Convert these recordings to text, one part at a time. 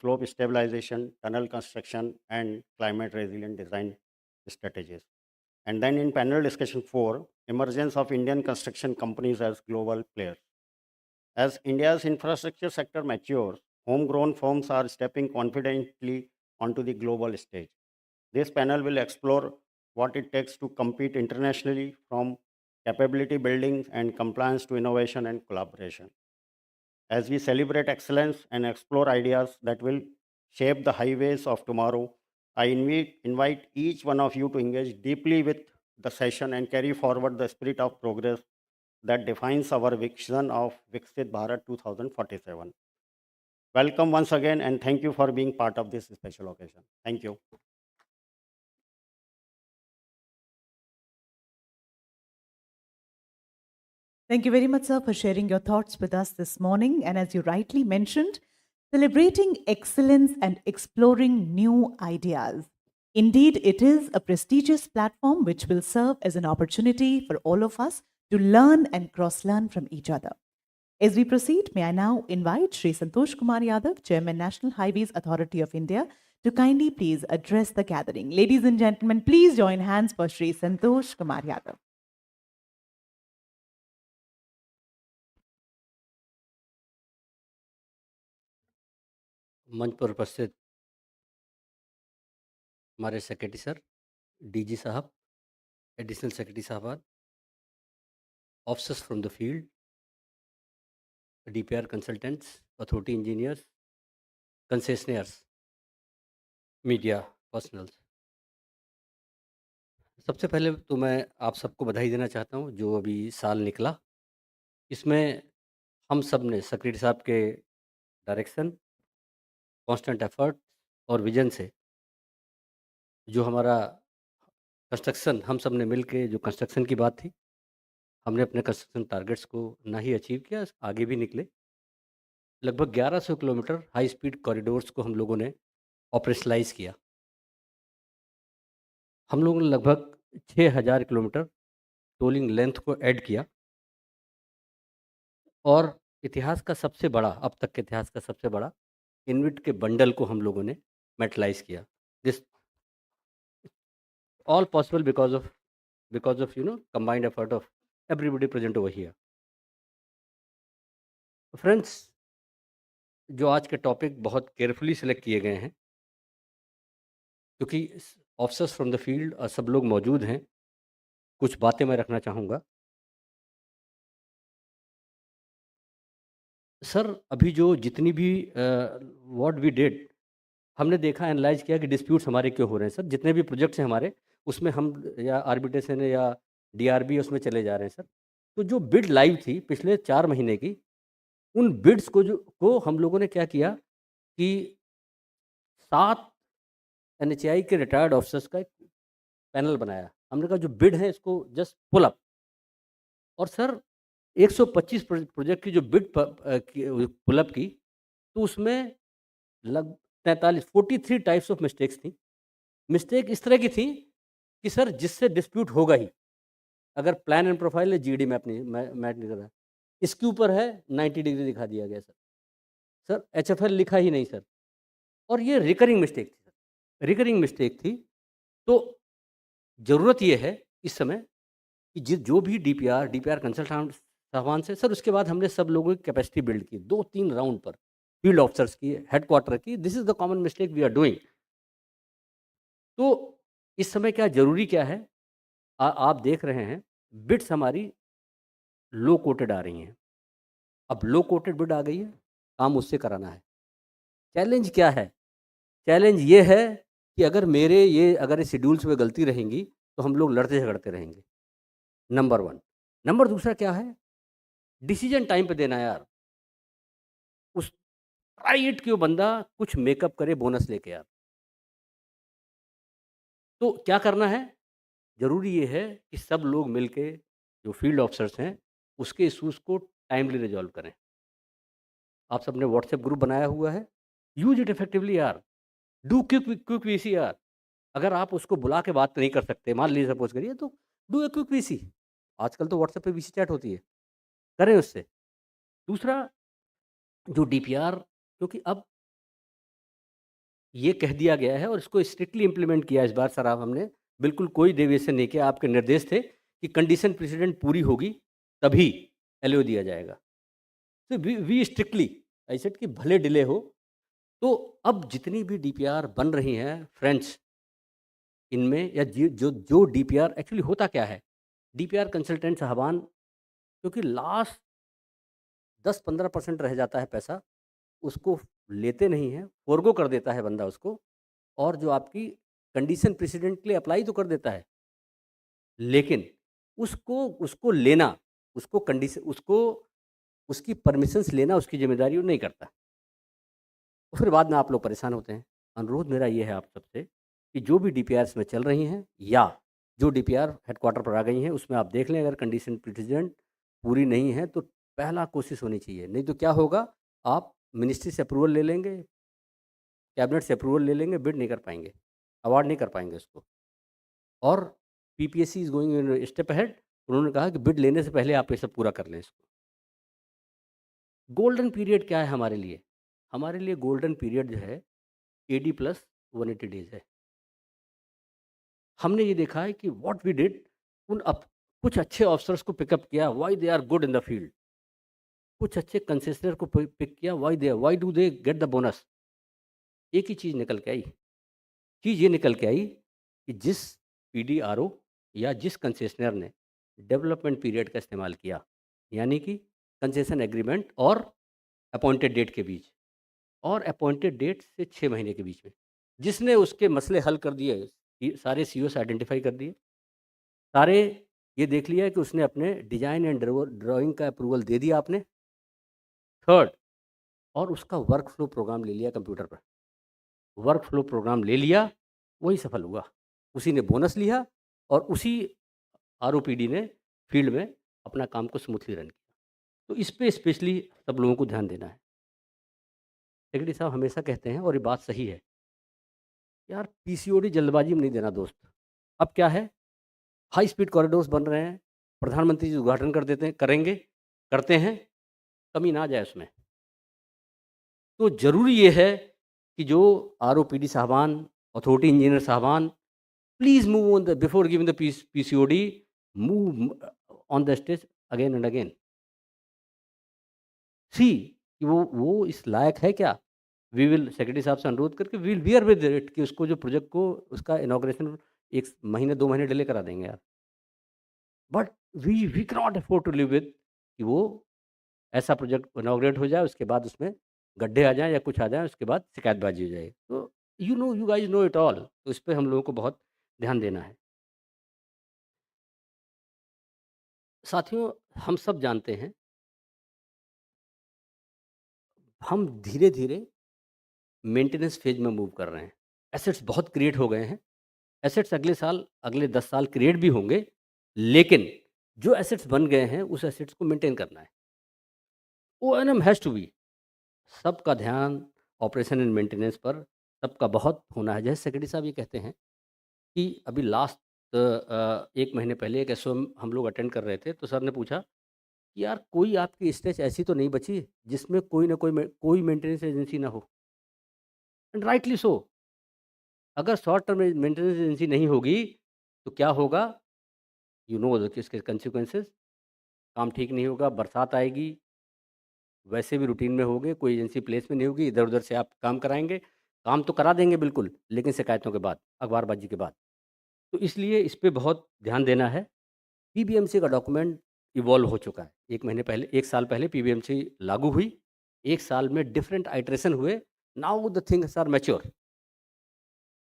slope stabilization, tunnel construction, and climate resilient design strategies. And then in panel discussion 4, emergence of Indian construction companies as global players. As India's infrastructure sector matures, homegrown firms are stepping confidently onto the global stage. This panel will explore what it takes to compete internationally, from capability building and compliance to innovation and collaboration. As we celebrate excellence and explore ideas that will shape the highways of tomorrow, I invite each one of you to engage deeply with the session and carry forward the spirit of progress that defines our vision of Viksit Bharat 2047. Welcome once again, and thank you for being part of this special occasion. Thank you. Thank you very much, sir, for sharing your thoughts with us this morning. And as you rightly mentioned, celebrating excellence and exploring new ideas. Indeed, it is a prestigious platform which will serve as an opportunity for all of us to learn and cross learn from each other. As we proceed, may I now invite Sri Santosh Kumar Yadav, Chairman, National Highways Authority of India, to kindly please address the gathering. Ladies and gentlemen, please join hands for Sri Santosh Kumar Yadav. मंच पर उपस्थित हमारे secretary sir, DG साहब, additional secretary साहबान, officers from the field, DPR consultants, authority engineers, concessionaires, media personnels. सबसे पहले तो मैं आप सबको बधाई देना चाहता हूँ जो अभी साल निकला। इसमें हम सब ने सेक्रेटरी साहब के डायरेक्शन, कांस्टेंट एफर्ट और विजन से जो हमारा कंस्ट्रक्शन, हम सब ने मिल के जो कंस्ट्रक्शन की बात थी, हमने अपने कंस्ट्रक्शन टारगेट्स को ना ही अचीव किया, आगे भी निकले। लगभग 1100 किलोमीटर हाई स्पीड कॉरिडोर्स को हम लोगों ने ऑपरेशनलाइज किया। हम लोगों ने लगभग 6000 किलोमीटर टोलिंग लेंथ को ऐड किया और इतिहास का सबसे बड़ा, अब तक के इतिहास का सबसे बड़ा इनविट के बंडल को हम लोगों ने मेटलाइज किया। This all possible because of combined effort of everybody present over here. Friends, जो आज के टॉपिक बहुत केयरफुली सिलेक्ट किए गए हैं, क्योंकि ऑफिसर्स फ्रॉम द फील्ड और सब लोग मौजूद हैं, कुछ बातें मैं रखना चाहूँगा। सर, अभी जो जितनी भी व्हाट वी डिड, हमने देखा, एनालाइज किया कि डिस्प्यूट्स हमारे क्यों हो रहे हैं। सर, जितने भी प्रोजेक्ट्स हैं हमारे, उसमें हम या आर्बिट्रेशन या डीआरबी उसमें चले जा रहे हैं सर। तो जो बिड लाइव थी पिछले 4 महीने की, उन बिड्स को हम लोगों ने क्या किया कि 7 एनएचएआई के रिटायर्ड ऑफिसर्स का एक पैनल बनाया। हमने कहा जो बिड है इसको जस्ट पुल अप। और सर 125 प्रोजेक्ट की जो बिड पुल अप की, तो उसमें लग 43 टाइप्स ऑफ मिस्टेक्स थी। मिस्टेक इस तरह की थी कि सर जिससे डिस्प्यूट होगा ही, अगर प्लान एंड प्रोफाइल है, जीडी मैप नहीं मैट नहीं कर रहा है, इसके ऊपर है 90 डिग्री दिखा दिया गया सर। सर एचएफएल लिखा ही नहीं सर। और ये रिकरिंग मिस्टेक थी सर, रिकरिंग मिस्टेक थी। तो ज़रूरत ये है इस समय कि जो भी डीपीआर कंसल्टेंट साहबान से सर, उसके बाद हमने सब लोगों की कैपेसिटी बिल्ड की 2-3 राउंड पर, फील्ड ऑफिसर्स की, हेडक्वार्टर की। This is the common mistake we are doing. तो इस समय क्या ज़रूरी क्या है, आप देख रहे हैं बिड्स हमारी लो कोटेड आ रही हैं। अब लो कोटेड बिड आ गई है, काम उससे कराना है। चैलेंज क्या है? चैलेंज ये है कि अगर शेड्यूल्स में गलती रहेंगी तो हम लोग लड़ते झगड़ते रहेंगे, नंबर 1। नंबर दूसरा क्या है? डिसीजन टाइम पे देना यार। उस ट्राई इट कि वो बंदा कुछ मेकअप करे बोनस लेके यार। तो क्या करना है? ज़रूरी ये है कि सब लोग मिलके, जो फील्ड ऑफिसर्स हैं, उसके इश्यूज़ को टाइमली रिज़ॉल्व करें। आप सबने व्हाट्सएप ग्रुप बनाया हुआ है, यूज़ इट इफेक्टिवली यार। डू क्विक वीसी यार। अगर आप उसको बुला के बात नहीं कर सकते, मान लीजिए सपोज़ करिए, तो डू अ क्विक वीसी। आजकल तो व्हाट्सएप पे वीसी चैट होती है, करें उससे। दूसरा, जो डीपीआर, क्योंकि अब ये कह दिया गया है और इसको स्ट्रिक्टली इम्प्लीमेंट किया इस बार सर आप हमने, बिल्कुल कोई डेविएशन नहीं किया। आपके निर्देश थे कि कंडीशन प्रेसिडेंट पूरी होगी तभी एलओ दिया जाएगा। तो वी स्ट्रिक्टली आई सेड कि भले डिले हो। तो अब जितनी भी डीपीआर बन रही हैं फ्रेंड्स, इनमें या जो जो डीपीआर एक्चुअली होता क्या है, डीपीआर कंसल्टेंट साहबान, क्योंकि लास्ट 10-15% रह जाता है पैसा, उसको लेते नहीं हैं, फ़ोरगो कर देता है बंदा उसको, और जो आपकी कंडीशन प्रेसिडेंट के लिए अप्लाई तो कर देता है, लेकिन उसको उसको लेना, उसको कंडीशन उसको उसकी परमिशंस लेना उसकी ज़िम्मेदारी वो नहीं करता। और फिर बाद में आप लोग परेशान होते हैं। अनुरोध मेरा ये है आप सबसे कि जो भी डीपीआर्स में चल रही हैं या जो डीपीआर हेडक्वार्टर पर आ गई हैं, उसमें आप देख लें अगर कंडीशन प्रेसिडेंट पूरी नहीं है तो पहला कोशिश होनी चाहिए। नहीं तो क्या होगा, आप मिनिस्ट्री से अप्रूवल ले लेंगे, कैबिनेट से अप्रूवल ले लेंगे, बिड नहीं कर पाएँगे, अवार्ड नहीं कर पाएँगे उसको। और PPSC is going in step ahead, उन्होंने कहा कि बिड लेने से पहले आप ये सब पूरा कर लें इसको। गोल्डन पीरियड क्या है हमारे लिए? हमारे लिए गोल्डन पीरियड जो है एडी प्लस 180 डेज़ है। हमने ये देखा है कि व्हाट वी डिड, उन अप कुछ अच्छे ऑफिसर्स को पिकअप किया, why they are good in the field. कुछ अच्छे कंसेशनर को पिक किया, why do they get the bonus. एक ही चीज़ निकल के आई, चीज़ ये निकल के आई कि जिस पीडीआरओ या जिस कंसेशनर ने डेवलपमेंट पीरियड का इस्तेमाल किया, यानी कि कंसेशन एग्रीमेंट और अपॉइंटेड डेट के बीच, और अपॉइंटेड डेट से 6 महीने के बीच में, जिसने उसके मसले हल कर दिए, ये सारे सीओस आइडेंटिफाई कर दिए, सारे ये देख लिया कि उसने अपने डिज़ाइन एंड ड्राइंग का अप्रूवल दे दिया आपने, थर्ड, और उसका वर्क फ्लो प्रोग्राम ले लिया कंप्यूटर पर। वर्क फ्लो प्रोग्राम ले लिया, वही सफल हुआ। उसी ने बोनस लिया और उसी आरओपीडी ने फील्ड में अपना काम को स्मूथली रन किया। तो इस पे स्पेशली सब लोगों को ध्यान देना है। सेक्रेटरी साहब हमेशा कहते हैं और ये बात सही है, यार पीसीओडी जल्दबाजी में नहीं देना दोस्त। अब क्या है, हाई स्पीड कॉरिडोर्स बन रहे हैं, प्रधानमंत्री जी उद्घाटन कर देते हैं, करेंगे, करते हैं, कमी ना जाए उसमें। तो ज़रूरी ये है कि जो आरओपीडी साहबान, अथॉरिटी इंजीनियर साहबान, please move on the before giving the PCOD, move on the stage again and again. See कि वो इस लायक है क्या? वी विल सेक्रेटरी साहब से अनुरोध करके we will bear with it कि उसको जो प्रोजेक्ट को उसका इनॉग्रेशन 1 महीने 2 महीने डिले करा देंगे यार। But we can not afford to live with कि वो ऐसा प्रोजेक्ट इनॉग्रेट हो जाए, उसके बाद उसमें गड्ढे आ जाएँ या कुछ आ जाए, उसके बाद शिकायतबाजी हो जाए। तो you guys know it all, तो इस पे हम लोगों को बहुत ध्यान देना है। साथियों, हम सब जानते हैं, हम धीरे-धीरे मेंटेनेंस फ़ेज़ में मूव कर रहे हैं। एसेट्स बहुत क्रिएट हो गए हैं। एसेट्स अगले साल, अगले 10 साल क्रिएट भी होंगे, लेकिन जो एसेट्स बन गए हैं, उस एसेट्स को मेंटेन करना है। ओएनएम हैज़ टू बी, सबका ध्यान ऑपरेशन एंड मेंटेनेंस पर सबका बहुत होना है। जैसे सेक्रेटरी साहब ये कहते हैं कि अभी लास्ट 1 महीने पहले एक एसओएम हम लोग अटेंड कर रहे थे, तो सर ने पूछा कि यार कोई आपकी स्टेज ऐसी तो नहीं बची जिसमें कोई मेंटेनेंस एजेंसी ना हो? And rightly so. अगर शॉर्ट टर्म मेंटेनेंस एजेंसी नहीं होगी, तो क्या होगा? यू नो द इसके कंसीक्वेंसेस। काम ठीक नहीं होगा, बरसात आएगी, वैसे भी रूटीन में होगे, कोई एजेंसी प्लेस में नहीं होगी, इधर-उधर से आप काम कराएँगे। काम तो करा देंगे बिल्कुल, लेकिन शिकायतों के बाद, अखबारबाज़ी के बाद। तो इसलिए इस पे बहुत ध्यान देना है। पीबीएमसी का डॉक्यूमेंट इवॉल्व हो चुका है। 1 महीने पहले, 1 साल पहले पीबीएमसी लागू हुई। 1 साल में डिफरेंट आइटरेशन हुए। Now the things are mature.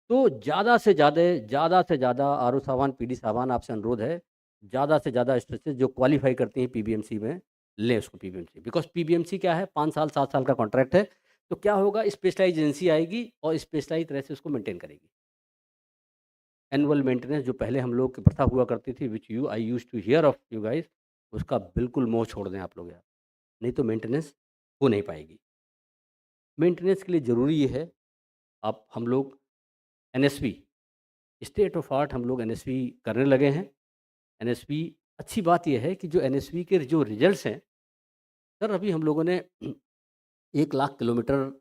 तो ज़्यादा से ज़्यादा आरओ साहबान, पीडी साहबान, आपसे अनुरोध है, ज़्यादा से ज़्यादा स्ट्रेचेज़ जो क्वालीफ़ाई करती हैं पीबीएमसी में, लें उसको पीबीएमसी। बिकॉज़ पीबीएमसी क्या है, 5 साल, 7 साल का कॉन्ट्रैक्ट है। तो क्या होगा, स्पेशलाइज़्ड एजेंसी आएगी और स्पेशलाइज़्ड तरह से उसको मेंटेन करेगी। एनुअल मेंटेनेंस जो पहले हम लोग की प्रथा हुआ करती थी, which I used to hear of you guys, उसका बिल्कुल मोह छोड़ दें आप लोग यार, नहीं तो मेंटेनेंस हो नहीं पाएगी। मेंटेनेंस के लिए ज़रूरी ये है, आप हम लोग एनएसवी, स्टेट ऑफ आर्ट हम लोग एनएसवी करने लगे हैं। एनएसवी, अच्छी बात ये है कि जो एनएसवी के जो रिजल्ट्स हैं, सर अभी हम लोगों ने 1 लाख किलोमीटर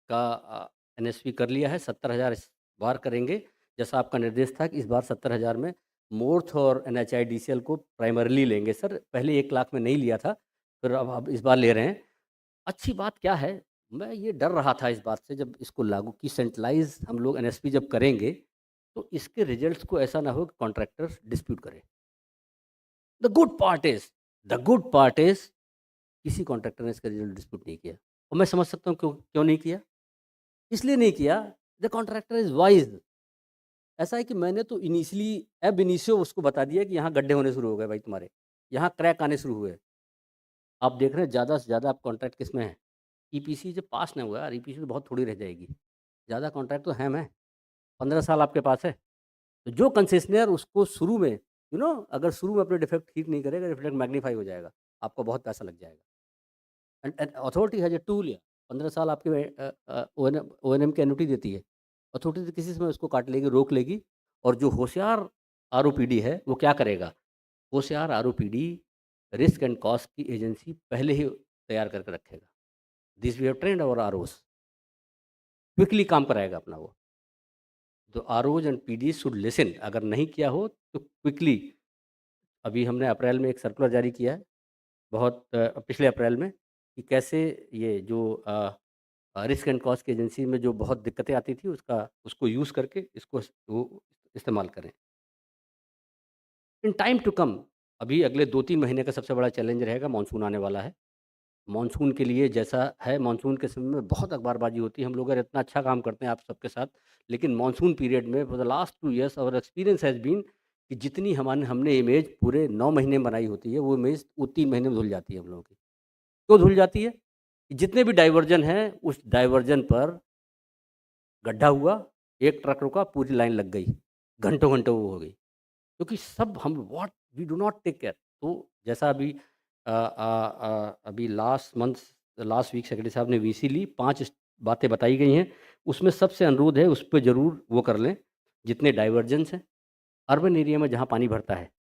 का एनएसपी कर लिया है, 70,000 इस बार करेंगे। जैसा आपका निर्देश था कि इस बार 70,000 में मोर्थ और एनएचआईडीसीएल को प्राइमरीली लेंगे सर। पहले 1 लाख में नहीं लिया था, फिर अब इस बार ले रहे हैं। अच्छी बात क्या है, मैं ये डर रहा था इस बात से जब इसको लागू की सेंट्रलाइज़ हम लोग एनएसपी जब करेंगे, तो इसके रिजल्ट्स को ऐसा ना हो कि कॉन्ट्रैक्टर्स डिस्प्यूट करें। द गुड पार्ट इज़ किसी कॉन्ट्रैक्टर ने इसका रिजल्ट डिस्प्यूट नहीं किया और मैं समझ सकता हूँ क्यों क्यों नहीं किया। इसलिए नहीं किया, द कॉन्ट्रैक्टर इज़ वाइज़। ऐसा है कि मैंने तो इनिशियली एब इनिशियो उसको बता दिया कि यहाँ गड्ढे होने शुरू हो गए भाई तुम्हारे, यहाँ क्रैक आने शुरू हुए। आप देख रहे हैं ज़्यादा से ज़्यादा आप कॉन्ट्रैक्ट किसमें है? ईपीसी जब पास नहीं हुआ यार, ईपीसी तो बहुत थोड़ी रह जाएगी। ज़्यादा कॉन्ट्रैक्ट तो हैं 15 साल आपके पास है। तो जो कंसेशनर उसको शुरू में अगर शुरू में अपने डिफेक्ट ठीक नहीं करेगा, डिफेक्ट मैग्नीफाई हो जाएगा, आपको बहुत पैसा लग जाएगा। And authority has a tool here. 15 साल आपके ओएनएम की एन्युटी देती है। अथॉरिटी तो किसी समय उसको काट लेगी, रोक लेगी और जो होशियार आरओपीडी है, वो क्या करेगा? होशियार आरओपीडी रिस्क एंड कॉस्ट की एजेंसी पहले ही तैयार करके रखेगा। This we have trained our ROs. Quickly काम कराएगा अपना वो। तो ROs and PDs should listen. अगर नहीं किया हो तो क्विकली। अभी हमने अप्रैल में एक सर्कुलर जारी किया है, पिछले अप्रैल में, कि कैसे ये जो रिस्क एंड कॉस्ट की एजेंसी में जो बहुत दिक्कतें आती थी उसको यूज़ करके इसको वो इस्तेमाल करें। इन टाइम टू कम, अभी अगले 2-3 महीने का सबसे बड़ा चैलेंज रहेगा, मानसून आने वाला है। मानसून के लिए जैसा है, मानसून के समय में बहुत अखबारबाजी होती है। हम लोग अगर इतना अच्छा काम करते हैं आप सबके साथ, लेकिन मानसून पीरियड में for the last 2 years our experience has been कि जितनी हमने इमेज पूरे 9 महीने में बनाई होती है, वो इमेज वो 3 महीने में धुल जाती है हम लोगों की। क्यों धुल जाती है? कि जितने भी डाइवर्जन हैं, उस डाइवर्जन पर गड्ढा हुआ, एक ट्रक रुका, पूरी लाइन लग गई। घंटों-घंटों वो हो गई। क्योंकि सब हम what we do not take care. तो जैसा अभी लास्ट वीक सेक्रेटरी साहब ने वीसी ली, 5 बातें बताई गई हैं। उसमें सबसे अनुरोध है उस पे ज़रूर वो कर लें, जितने डाइवर्जेंस हैं। अर्बन एरिया में जहाँ पानी भरता है,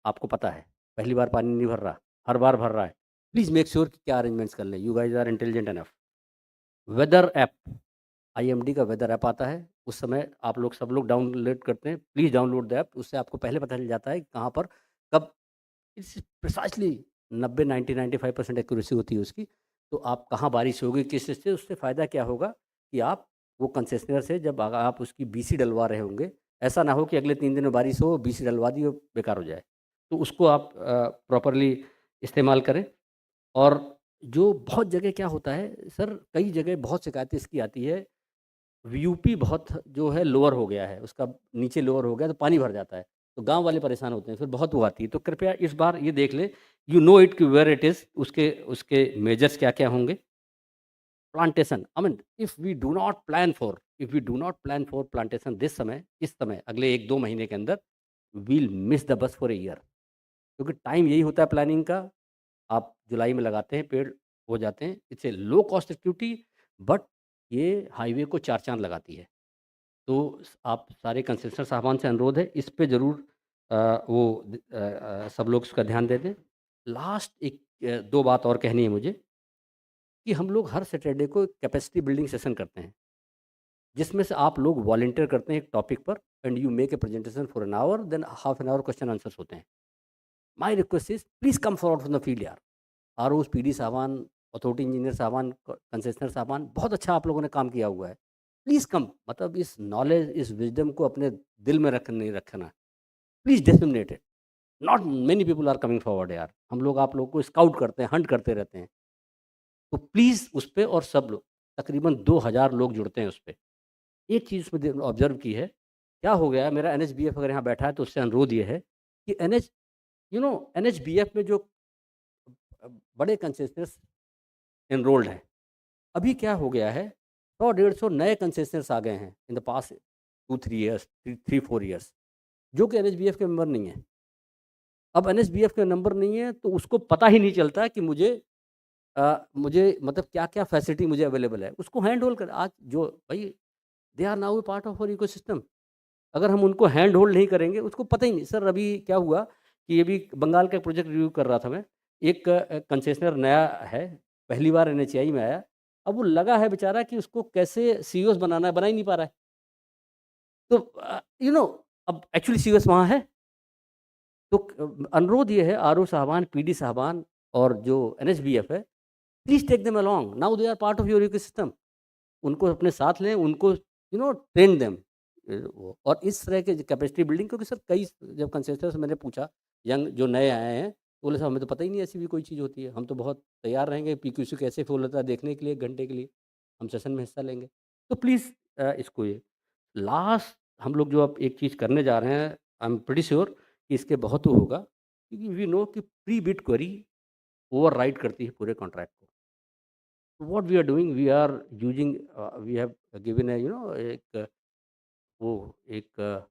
आपको पता है, पहली बार पानी नहीं भर रहा, हर बार भर रहा है। प्लीज़ मेक श्योर कि क्या अरेंजमेंट्स कर लें। You guys are intelligent enough. Weather app, IMD का वेदर ऐप आता है, उस समय आप लोग सब लोग डाउनलोड करते हैं। Please download the app. उससे आपको पहले पता चल जाता है कि कहाँ पर कब इट्स प्रिसाइज़ली 90, 90, 95% एक्यूरेसी होती है उसकी। तो आप कहाँ बारिश होगी, किस चीज़ से, उससे फ़ायदा क्या होगा कि आप वो कंसेशनर से जब आप उसकी बीसी डलवा रहे होंगे, ऐसा ना हो कि अगले 3 दिन में बारिश हो, बीसी डलवा दी और बेकार हो जाए। तो उसको आप प्रॉपरली इस्तेमाल करें। और जो बहुत जगह क्या होता है सर, कई जगह बहुत शिकायतें इसकी आती है, यूपी बहुत जो है लोअर हो गया है, उसका नीचे लोअर हो गया तो पानी भर जाता है, तो गाँव वाले परेशान होते हैं, फिर बहुत वो आती है। तो कृपया इस बार ये देख लें, यू नो इट कि वेयर इट इज़, उसके उसके मेजर्स क्या-क्या होंगे। Plantation, I mean if we do not plan for plantation इस समय अगले 1-2 महीने के अंदर, we'll miss the bus for a year. क्योंकि टाइम यही होता है प्लानिंग का। आप जुलाई में लगाते हैं, पेड़ हो जाते हैं। It's a low cost activity, but ये हाईवे को 4 चाँद लगाती है। तो आप सारे कंसेशनर साहबान से अनुरोध है, इस पे ज़रूर सब लोग इसका ध्यान दे दें। लास्ट 2 बात और कहनी है मुझे, कि हम लोग हर सैटरडे को कैपेसिटी बिल्डिंग सेशन करते हैं, जिसमें से आप लोग वॉलंटियर करते हैं एक टॉपिक पर, and you make a presentation for an hour, than half an hour question answers होते हैं। My request is please come forward from the field यार। आरओज़, पीडी साहबान, अथॉरिटी इंजीनियर साहबान, कंसेशनर साहबान, बहुत अच्छा आप लोगों ने काम किया हुआ है। प्लीज़ कम, मतलब इस नॉलेज, इस विज़डम को अपने दिल में नहीं रखना। Please disseminate it. Not many people are coming forward यार। हम लोग आप लोगों को स्काउट करते हैं, हंट करते रहते हैं। तो प्लीज़ उस पे, और सब लोग, तकरीबन 2000 लोग जुड़ते हैं उस पे। एक चीज़ उसमें ऑब्ज़र्व की है, क्या हो गया है, मेरा एनएचबीएफ अगर यहाँ बैठा है तो उससे अनुरोध ये है कि एनएचबीएफ में जो बड़े कंसेशनर्स एनरोल्ड हैं, अभी क्या हो गया है, 100-150 नए कंसेशनर्स आ गए हैं in the past 2-3 years, 3-4 years, जो कि एनएचबीएफ के मेंबर नहीं हैं। अब एनएचबीएफ के नंबर नहीं है तो उसको पता ही नहीं चलता कि मुझे मतलब क्या-क्या फैसिलिटी मुझे अवेलेबल है। उसको हैंड होल्ड कर, आज जो भाई, they are now a part of our ecosystem. अगर हम उनको हैंड होल्ड नहीं करेंगे, उसको पता ही नहीं। सर अभी क्या हुआ कि अभी बंगाल का प्रोजेक्ट रिव्यू कर रहा था मैं, एक कंसेशनर नया है, पहली बार एनएचएआई में आया, अब वो लगा है बेचारा कि उसको कैसे सीईओस बनाना है, बना ही नहीं पा रहा है। तो यू नो अब एक्चुअली सीईओस वहाँ है। तो अनुरोध ये है आरओ साहबान, पीडी साहबान और जो एनएसबीएफ है, please take them along, now they are part of your ecosystem. उनको अपने साथ लें, उनको ट्रेन देम। और इस तरह के कैपेसिटी बिल्डिंग, क्योंकि सर कई जब कंसेस्टर से मैंने पूछा, यंग जो नए आए हैं, तो बोले साहब हमें तो पता ही नहीं ऐसी भी कोई चीज़ होती है, हम तो बहुत तैयार रहेंगे पीक्यूसी कैसे फॉल होता है देखने के लिए, 1 घंटे के लिए हम सेशन में हिस्सा लेंगे। तो प्लीज़ इसको ये लास्ट हम लोग जो अब एक चीज़ करने जा रहे हैं, आई एम प्रीटी श्योर कि इसके बहुत वो होगा, क्योंकि वी नो कि प्री बिड क्वेरी ओवरराइड करती है पूरे कॉन्ट्रैक्ट को। What we are doing, we are using, we have given a एक वो एक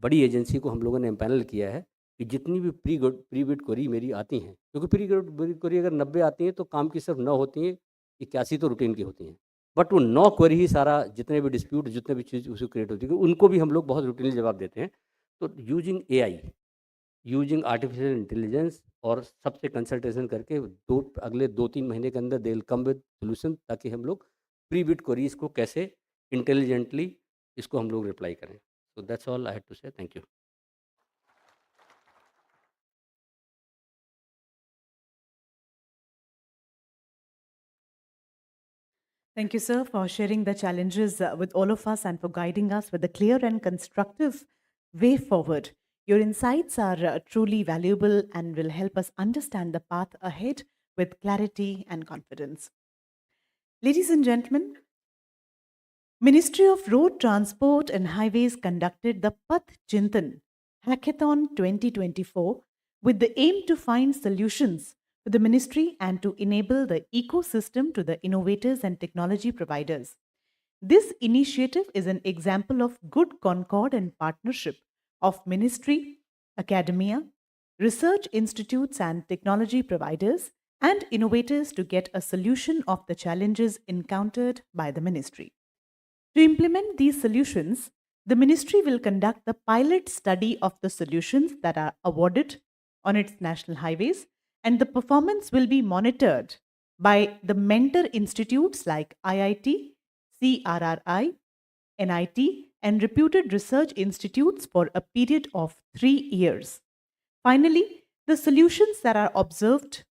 बड़ी एजेंसी को हम लोगों ने एम्पैनल किया है कि जितनी भी प्री बिड क्वेरी मेरी आती हैं, क्योंकि बिड क्वेरी अगर 90 आती हैं तो काम की सिर्फ 9 होती हैं, 81 तो रूटीन की होती हैं। बट वो 9 क्वेरी ही सारा जितने भी डिस्प्यूट, जितने भी चीज़ उसको क्रिएट होती है, उनको भी हम लोग बहुत रूटीनली जवाब देते हैं। तो using AI, using artificial intelligence, और सबसे कंसल्टेशन करके अगले 2-3 महीने के अंदर they will come with solution, ताकि हम लोग प्री बिड क्वेरीज को कैसे इंटेलिजेंटली इसको हम लोग रिप्लाई करें। So that's all I had to say. Thank you. Thank you, sir, for sharing the challenges with all of us and for guiding us with a clear and constructive way forward. Your insights are truly valuable and will help us understand the path ahead with clarity and confidence. Ladies and gentlemen, Ministry of Road Transport and Highways conducted the Path Chintan Hackathon 2024 with the aim to find solutions for the ministry and to enable the ecosystem to the innovators and technology providers. This initiative is an example of good concord and partnership of ministry, academia, research institutes and technology providers and innovators to get a solution of the challenges encountered by the ministry. To implement these solutions, the ministry will conduct the pilot study of the solutions that are awarded on its national highways, and the performance will be monitored by the mentor institutes like IIT, CRRI, NIT, and reputed research institutes for a period of 3 years. Finally, the solutions that are observed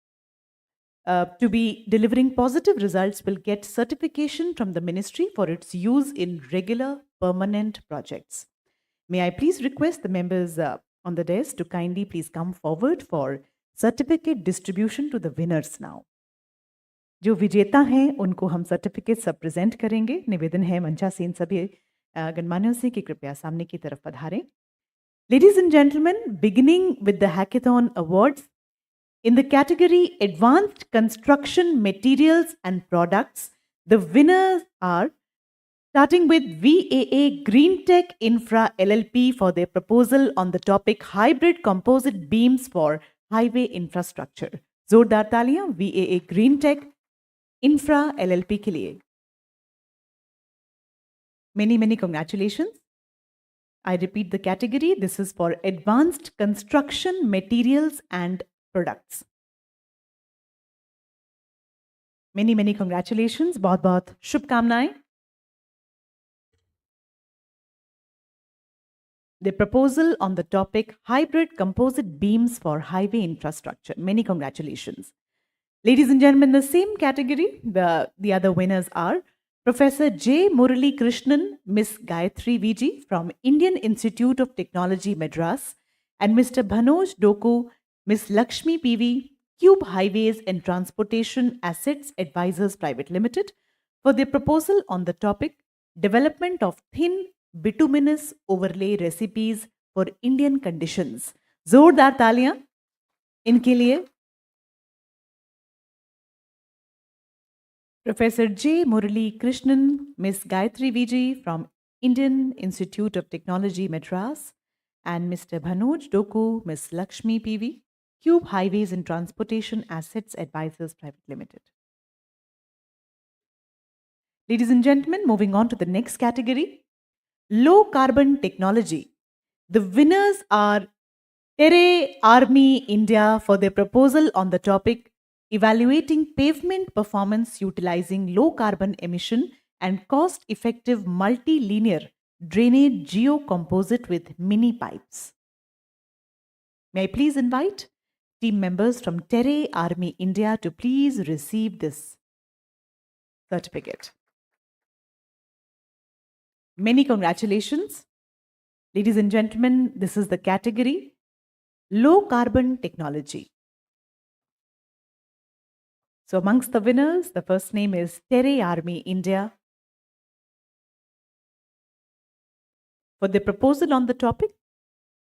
to be delivering positive results will get certification from the ministry for its use in regular permanent projects. May I please request the members on the desk to kindly please come forward for certificate distribution to the winners now. जो विजेता हैं उनको हम certificate सब present करेंगे। निवेदन है मंचासीन सभी गणमान्यों से कि कृपया सामने की तरफ पधारें। Ladies and gentlemen, beginning with the Hackathon Awards, in the category Advanced Construction Materials and Products, the winners are, starting with VAA Greentech Infra LLP for their proposal on the topic Hybrid Composite Beams for Highway Infrastructure. जोरदार तालियां VAA Greentech Infra LLP के लिए. Many congratulations. I repeat the category. This is for Advanced Construction Materials and Products. Many congratulations. बहुत शुभकामनाएं. The proposal on the topic Hybrid Composite Beams for Highway Infrastructure. Many congratulations. Ladies and gentlemen, the same category, the other winners are Professor J. Murali Krishnan, Miss Gayatri VG from Indian Institute of Technology, Madras, and Mr. Bhanoj Doku, Miss Lakshmi PV, Cube Highways and Transportation Assets Advisors Private Limited, for their proposal on the topic Development of Thin Bituminous Overlay Recipes for Indian Conditions. जोरदार तालियां इनके लिए. Professor J. Murali Krishnan, Miss Gayatri VG from Indian Institute of Technology, Madras, and Mr. Bhanoj Doku, Miss Lakshmi PV, Cube Highways and Transportation Assets Advisors Private Limited. Ladies and gentlemen, moving on to the next category, Low Carbon Technology. The winners are Terre Army India for their proposal on the topic evaluating pavement performance utilizing low carbon emission and cost effective multi-linear drainage geocomposite with mini pipes. May I please invite team members from Terre Army India to please receive this certificate. Many congratulations. Ladies and gentlemen, this is the category low carbon technology. So amongst the winners, the first name is Terre Army India. For the proposal on the topic,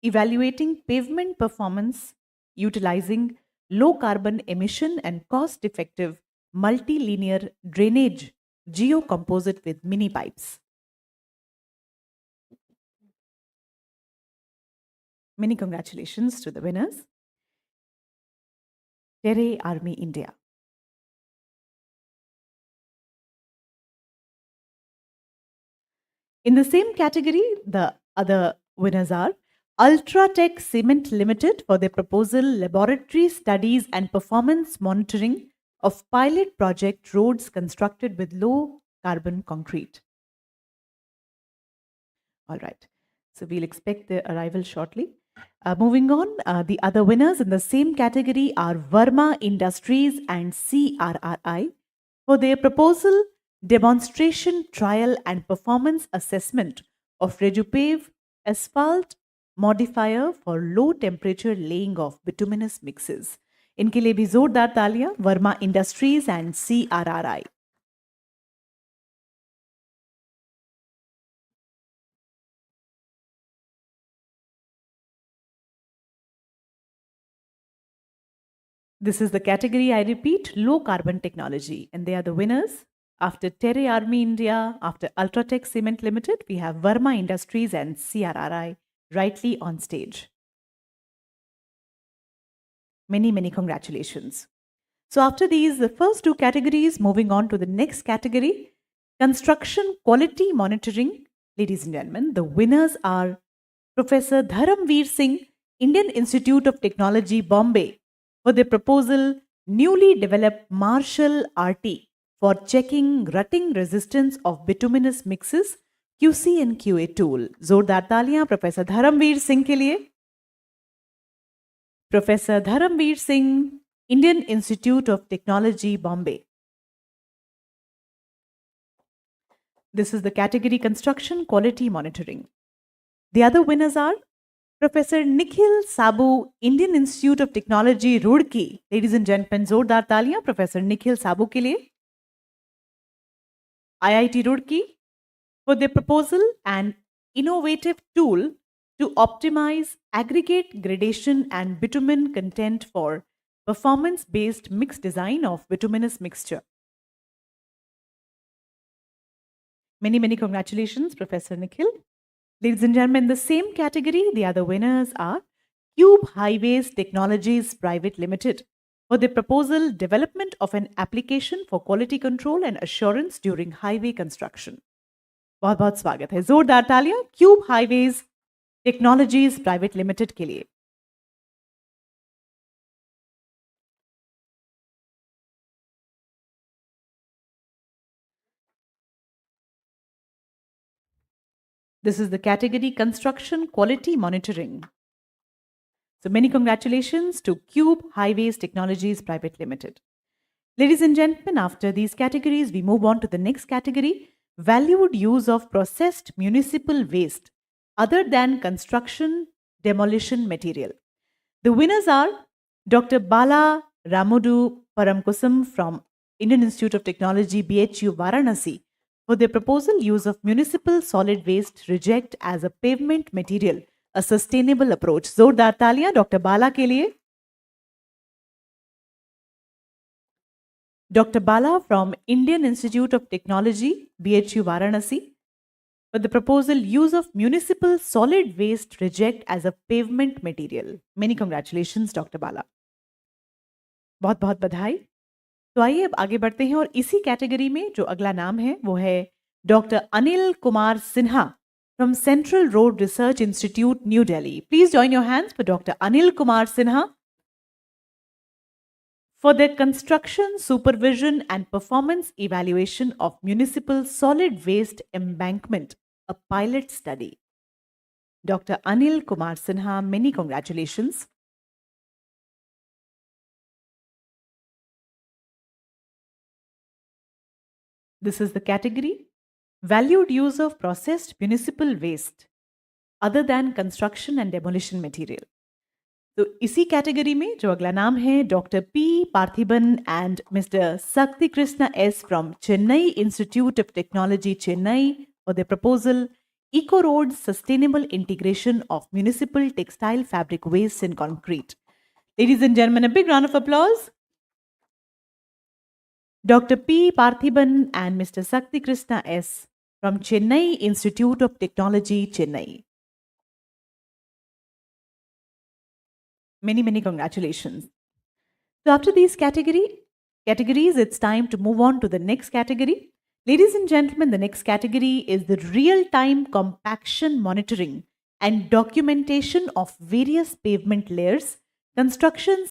evaluating pavement performance utilizing low carbon emission and cost effective multi-linear drainage geocomposite with mini pipes. Many congratulations to the winners. Terre Army India. In the same category, the other winners are Ultratech Cement Limited for their proposal Laboratory Studies and Performance Monitoring of Pilot Project Roads Constructed with Low Carbon Concrete. All right. So we'll expect their arrival shortly. Moving on, the other winners in the same category are Verma Industries and CRRI for their proposal Demonstration Trial and Performance Assessment of Redupave Asphalt Modifier for Low Temperature Laying of Bituminous Mixes. इनके लिए भी जोरदार तालियां Verma industries and CRRI. This is the category, I repeat, low carbon technology, and they are the winners. After Terre Army India, after Ultratech Cement Limited, we have Verma Industries and CRRI rightly on stage. Many, many congratulations. So after these, the first two categories, moving on to the next category, construction quality monitoring. Ladies and gentlemen, the winners are Professor Dharamveer Singh, Indian Institute of Technology, Bombay, for the proposal newly developed Marshall RT for checking rutting resistance of bituminous mixes, QC and QA tool. जोरदार तालियां professor Dharmveer Singh के लिए. Professor Dharamveer Singh, Indian Institute of Technology, Bombay. This is the category construction quality monitoring. The other winners are Professor Nikhil Sabu, Indian Institute of Technology, Roorkee. Ladies and gentlemen, जोरदार तालियां Professor Nikhil Sabu के लिए. IIT Roorkee for their proposal an innovative tool to optimize aggregate gradation and bitumen content for performance-based mix design of bituminous mixture. Many, many congratulations, Professor Nikhil. Ladies and gentlemen, in the same category, the other winners are Cube Highways Technologies Private Limited for the proposal development of an application for quality control and assurance during highway construction. बहुत बहुत स्वागत है. जोरदार तालियां Cube Highways Technologies Private Limited के लिए. This is the category construction quality monitoring. So many congratulations to Cube Highways Technologies Private Limited. Ladies and gentlemen, after these categories, we move on to the next category, valued use of processed municipal waste other than construction demolition material. The winners are Dr. Bala Ramudu Paramkusam from Indian Institute of Technology, BHU, Varanasi, for their proposal use of municipal solid waste reject as a pavement material, a sustainable approach. जोरदार तालियां Dr. Bala के लिए. Dr. Bala from Indian Institute of Technology, BHU, Varanasi, for the proposal use of municipal solid waste reject as a pavement material. Many congratulations, Dr. Bala. बहुत बहुत बधाई. तो आइए अब आगे बढ़ते हैं और इसी कैटेगरी में जो अगला नाम है वो है doctor Anil Kumar Sinha from Central Road Research Institute, New Delhi. Please join your hands for Dr. Anil Kumar Sinha for their construction, supervision, and performance evaluation of municipal solid waste embankment, a pilot study. Dr. Anil Kumar Sinha, many congratulations. This is the category valued use of processed municipal waste other than construction and demolition material. तो इसी category में जो अगला नाम है doctor P Parthiban and mister Shakti Krishna S from Chennai institute of technology Chennai और the proposal Eco Road Sustainable Integration of Municipal Textile Fabric Waste in Concrete. Ladies and gentlemen, a big round of applause. Dr. P. Parthiban and Mr. Shakti Krishna S. from Chennai Institute of Technology, Chennai. Many, many congratulations. So after these categories, it's time to move on to the next category. Ladies and gentlemen, the next category is the real-time compaction monitoring and documentation of various pavement layers, construction